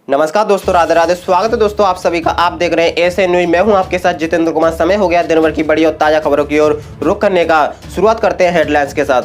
नमस्कार दोस्तों, राधे राधे। स्वागत है दोस्तों आप सभी का। आप देख रहे हैं एएसएन न्यूज। मैं हूं आपके साथ जितेंद्र कुमार। समय हो गया दिन भर की बड़ी और ताजा खबरों की ओर रुख करने का। शुरुआत करते हैं हेडलाइंस के साथ।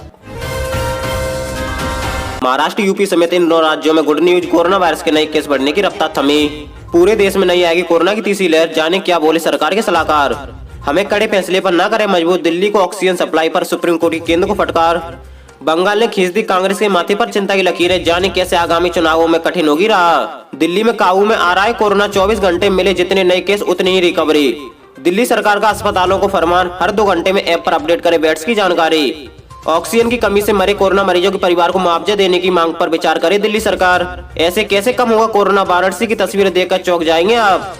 महाराष्ट्र, यूपी समेत इन 9 राज्यों में गुड न्यूज। कोरोना वायरस के नए केस बढ़ने की रफ्तार थमी। पूरे देश में नहीं आएगी कोरोना की तीसरी लहर। जाने क्या बोले सरकार के सलाहकार। हमें कड़े फैसले पर न करें मजबूर। दिल्ली को ऑक्सीजन सप्लाई पर सुप्रीम कोर्ट की केंद्र को फटकार। बंगाल ने खींच दी कांग्रेस के माथे पर चिंता की लकीरें। जाने कैसे आगामी चुनावों में कठिन होगी राह। दिल्ली में काबू में आ रहा है कोरोना। 24 घंटे मिले जितने नए केस उतनी ही रिकवरी। दिल्ली सरकार का अस्पतालों को फरमान, हर 2 घंटे में ऐप पर अपडेट करें बेड्स की जानकारी। ऑक्सीजन की कमी से मरे कोरोना मरीजों के परिवार को मुआवजा देने की मांग पर विचार करे दिल्ली सरकार। ऐसे कैसे कम होगा कोरोना। वाराणसी की तस्वीरें देखकर चौंक जाएंगे आप।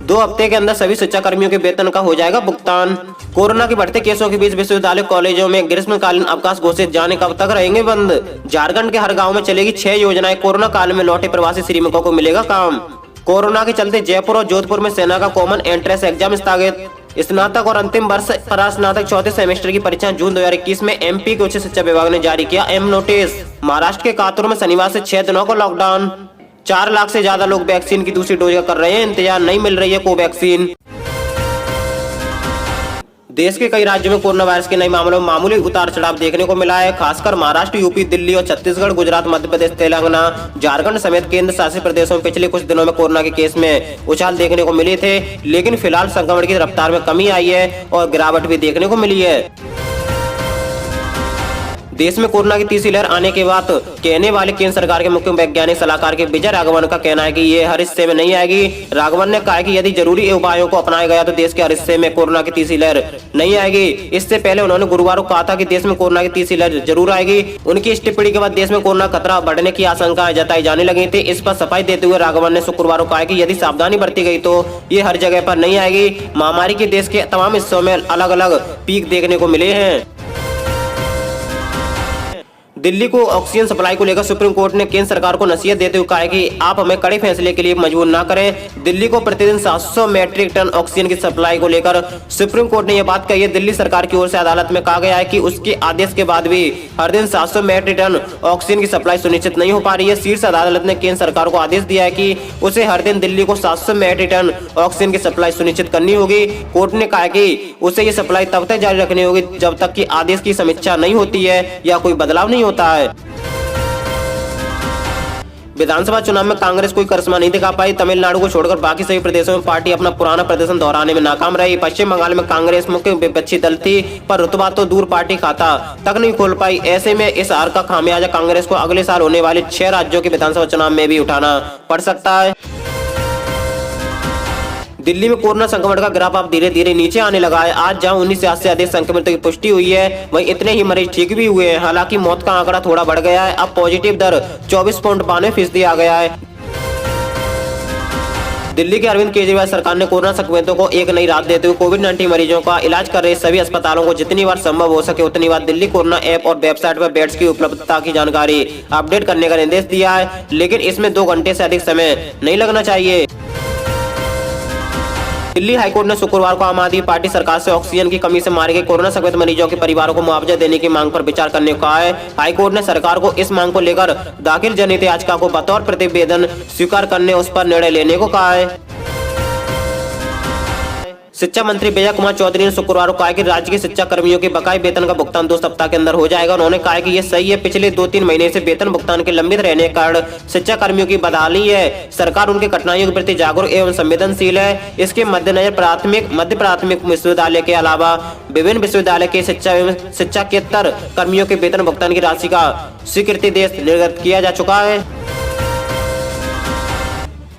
2 हफ्ते के अंदर सभी शिक्षा कर्मियों के वेतन का हो जाएगा भुगतान। कोरोना के बढ़ते केसों के बीच विश्वविद्यालय कॉलेजों में ग्रीष्मकालीन अवकाश घोषित। जाने कब तक रहेंगे बंद। झारखंड के हर गांव में चलेगी 6 योजनाएं। कोरोना काल में लौटे प्रवासी श्रमिकों को मिलेगा काम। कोरोना के चलते जयपुर और जोधपुर में सेना का कॉमन एंट्रेंस एग्जाम स्थगित। स्नातक और अंतिम वर्ष परास्नातक चौथे सेमेस्टर की परीक्षा जून 2021 में एमपी के उच्च शिक्षा विभाग ने जारी किया एम नोटिस। महाराष्ट्र के कातुर में शनिवार से 6 दिनों का लॉकडाउन। 4 लाख से ज्यादा लोग वैक्सीन की दूसरी डोज का कर रहे हैं इंतजार। नहीं मिल रही है कोवैक्सीन। देश के कई राज्यों में कोरोना वायरस के नए मामलों में मामूली उतार चढ़ाव देखने को मिला है। खासकर महाराष्ट्र, यूपी, दिल्ली और छत्तीसगढ़, गुजरात, मध्य प्रदेश, तेलंगाना, झारखंड समेत केंद्र शासित प्रदेशों में पिछले कुछ दिनों में कोरोना के केस में उछाल देखने को मिले थे। लेकिन फिलहाल संक्रमण की रफ्तार में कमी आई है और गिरावट भी देखने को मिली है। देश में कोरोना की तीसरी लहर आने के बाद कहने वाले केंद्र सरकार के मुख्य वैज्ञानिक सलाहकार के विजय राघवन का कहना है कि ये हर हिस्से में नहीं आएगी। राघवन ने कहा कि यदि जरूरी उपायों को अपनाया गया तो देश के हर हिस्से में कोरोना की तीसरी लहर नहीं आएगी। इससे पहले उन्होंने गुरुवार को कहा था कि देश में कोरोना की तीसरी लहर जरूर आएगी। उनकी इस टिप्पणी के बाद देश में कोरोना खतरा बढ़ने की आशंका जताई जाने लगी थी। इस पर सफाई देते हुए राघवन ने शुक्रवार को कहा कि यदि सावधानी बरती गई तो ये हर जगह पर नहीं आएगी। महामारी के देश के तमाम हिस्सों में अलग अलग पीक देखने को मिले हैं। दिल्ली को ऑक्सीजन सप्लाई को लेकर सुप्रीम कोर्ट ने केंद्र सरकार को नसीहत देते हुए कहा है कि आप हमें कड़े फैसले के लिए मजबूर ना करें। दिल्ली को प्रतिदिन 700 मैट्रिक टन ऑक्सीजन की सप्लाई को लेकर सुप्रीम कोर्ट ने यह बात कही है। दिल्ली सरकार की ओर से अदालत में कहा गया है कि उसके आदेश के बाद भी हर दिन 700 मैट्रिक टन ऑक्सीजन की सप्लाई सुनिश्चित नहीं हो पा रही है। शीर्ष अदालत ने केंद्र सरकार को आदेश दिया है कि उसे हर दिन दिल्ली को 700 मैट्रिक टन ऑक्सीजन की सप्लाई सुनिश्चित करनी होगी। कोर्ट ने कहा कि उसे ये सप्लाई तब तक जारी रखनी होगी जब तक कि आदेश की समीक्षा नहीं होती है या कोई बदलाव नहीं होता है। विधानसभा चुनाव में कांग्रेस कोई करिश्मा नहीं दिखा पाई। तमिलनाडु को छोड़कर बाकी सभी प्रदेशों में पार्टी अपना पुराना प्रदर्शन दोहराने में नाकाम रही। पश्चिम बंगाल में कांग्रेस मुख्य विपक्षी दल थी, पर रुतबा तो दूर पार्टी खाता तक नहीं खोल पाई। ऐसे में इस हार का खामियाजा कांग्रेस को अगले साल होने वाले 6 राज्यों के विधानसभा चुनाव में भी उठाना पड़ सकता है। दिल्ली में कोरोना संक्रमण का ग्राफ अब धीरे धीरे नीचे आने लगा है। आज जहां 19 से अधिक संक्रमितों की पुष्टि हुई है, वहीं इतने ही मरीज ठीक भी हुए हैं। हालांकि मौत का आंकड़ा थोड़ा बढ़ गया है। अब पॉजिटिव दर 24.92% आ गया है। दिल्ली के अरविंद केजरीवाल सरकार ने कोरोना संक्रमितों को एक नई राहत देते हुए कोविड-19 मरीजों का इलाज कर रहे सभी अस्पतालों को जितनी बार संभव हो सके उतनी बार दिल्ली कोरोना ऐप और वेबसाइट पर बेड्स की उपलब्धता की जानकारी अपडेट करने का निर्देश दिया है। लेकिन इसमें 2 घंटे से अधिक समय नहीं लगना चाहिए। दिल्ली हाईकोर्ट ने शुक्रवार को आम आदमी पार्टी सरकार से ऑक्सीजन की कमी से मारे गए कोरोना संक्रमित मरीजों के परिवारों को मुआवजा देने की मांग पर विचार करने को कहा है। हाईकोर्ट ने सरकार को इस मांग को लेकर दाखिल जनहित याचिका को बतौर प्रतिवेदन स्वीकार करने उस पर निर्णय लेने को कहा है। शिक्षा मंत्री विजय कुमार चौधरी ने शुक्रवार को कहा कि राज्य के शिक्षा कर्मियों के बकाये वेतन का भुगतान 2 सप्ताह के अंदर हो जाएगा। उन्होंने कहा कि यह सही है। पिछले 2-3 महीने से वेतन भुगतान के लंबित रहने के कारण शिक्षा कर्मियों की बदहाली है। सरकार उनके कठिनाइयों के प्रति जागरूक एवं संवेदनशील है। इसके मद्देनजर प्राथमिक, मध्य प्राथमिक विश्वविद्यालय के अलावा विभिन्न विश्वविद्यालय के शिक्षाकेतर कर्मियों के वेतन भुगतान की राशि का स्वीकृति देश निर्गत किया जा चुका है।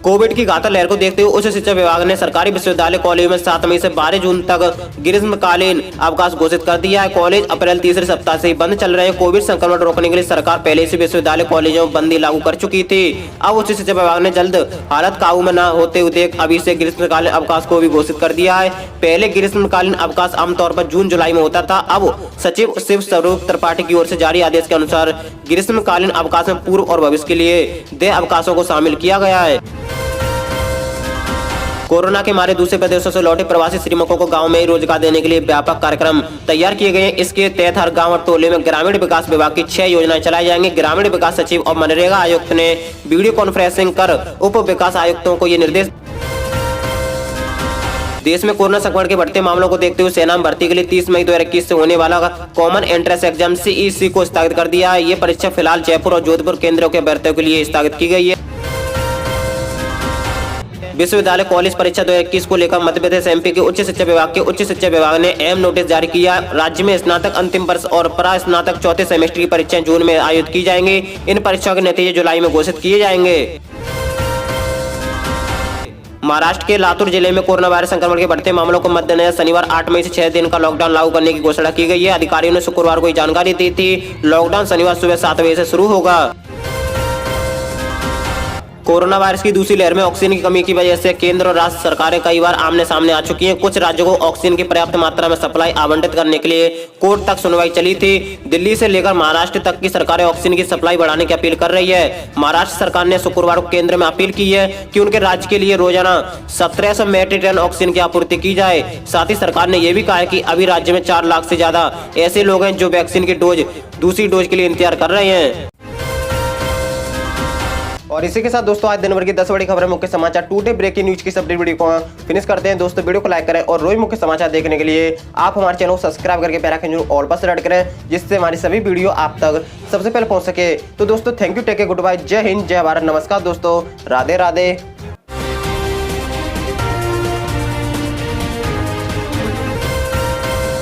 कोविड की घातक लहर को देखते हुए उच्च शिक्षा विभाग ने सरकारी विश्वविद्यालय कॉलेज में 7 मई से 12 जून तक ग्रीष्मकालीन अवकाश घोषित कर दिया है। कॉलेज अप्रैल तीसरे सप्ताह से ही बंद चल रहे हैं। कोविड संक्रमण रोकने के लिए सरकार पहले से विश्वविद्यालय कॉलेजों में बंदी लागू कर चुकी थी। अब उच्च शिक्षा विभाग ने जल्द हालत काबू में न होते हुए अभी से ग्रीष्मकालीन अवकाश को भी घोषित कर दिया है। पहले ग्रीष्मकालीन अवकाश आमतौर पर जून जुलाई में होता था। अब सचिव शिव स्वरूप त्रिपाठी की ओर से जारी आदेश के अनुसार ग्रीष्मकालीन अवकाश में पूर्व और भविष्य के लिए देय अवकाशों को शामिल किया गया है। कोरोना के मारे दूसरे प्रदेशों से लौटे प्रवासी श्रमिकों को गांव में ही रोजगार देने के लिए व्यापक कार्यक्रम तैयार किए गए हैं। इसके तहत हर गांव और टोले में ग्रामीण विकास विभाग की 6 योजनाएं चलाई जाएंगी। ग्रामीण विकास सचिव और मनरेगा आयुक्त ने वीडियो कॉन्फ्रेंसिंग कर उप विकास आयुक्तों को ये निर्देश। देश में कोरोना संक्रमण के बढ़ते मामलों को देखते हुए सेना में भर्ती के लिए 30 मई 2021 से होने वाला कॉमन एंट्रेंस एग्जाम CEC को स्थगित कर दिया है। ये परीक्षा फिलहाल जयपुर और जोधपुर केंद्रों के अभ्यर्थियों के लिए स्थगित की गई है। विश्वविद्यालय कॉलेज परीक्षा 2021 को लेकर मध्य प्रदेश MP के उच्च शिक्षा विभाग ने अहम नोटिस जारी किया। राज्य में स्नातक अंतिम वर्ष और परास्नातक चौथे सेमेस्टर की परीक्षाएं जून में आयोजित की जाएंगी। इन परीक्षाओं के नतीजे जुलाई में घोषित किए जाएंगे। महाराष्ट्र के लातूर जिले में कोरोना वायरस संक्रमण के बढ़ते मामलों को मद्देनजर शनिवार 8 मई से 6 दिन का लॉकडाउन लागू करने की घोषणा की गई है। अधिकारियों ने शुक्रवार को ये जानकारी दी थी। लॉकडाउन शनिवार सुबह 7 बजे से शुरू होगा। कोरोना वायरस की दूसरी लहर में ऑक्सीजन की कमी की वजह से केंद्र और राज्य सरकारें कई बार आमने सामने आ चुकी हैं। कुछ राज्यों को ऑक्सीजन की पर्याप्त मात्रा में सप्लाई आवंटित करने के लिए कोर्ट तक सुनवाई चली थी। दिल्ली से लेकर महाराष्ट्र तक की सरकारें ऑक्सीजन की सप्लाई बढ़ाने की अपील कर रही है। महाराष्ट्र सरकार ने शुक्रवार को केंद्र में अपील की है कि उनके राज्य के लिए रोजाना 1700 मेट्रिक टन ऑक्सीजन की आपूर्ति की जाए। साथ ही सरकार ने यह भी कहा है कि अभी राज्य में 4 लाख से ज्यादा ऐसे लोग हैं जो वैक्सीन की दूसरी डोज के लिए इंतजार कर रहे हैं। और इसी के साथ दोस्तों आज दिन भर की 10 बड़ी खबरें मुख्य समाचार टुडे ब्रेकिंग न्यूज की अपडेट वीडियो को फिनिश करते हैं। दोस्तों वीडियो को लाइक करें और रोज मुख्य समाचार देखने के लिए आप हमारे चैनल को सब्सक्राइब करके बेल आइकन ऑल पर सेलेक्ट करें, जिससे हमारी सभी वीडियो आप तक सबसे पहले पहुंच सके। तो दोस्तों thank you, take care, good bye, जय हिंद, जय भारत, नमस्कार दोस्तों, राधे राधे।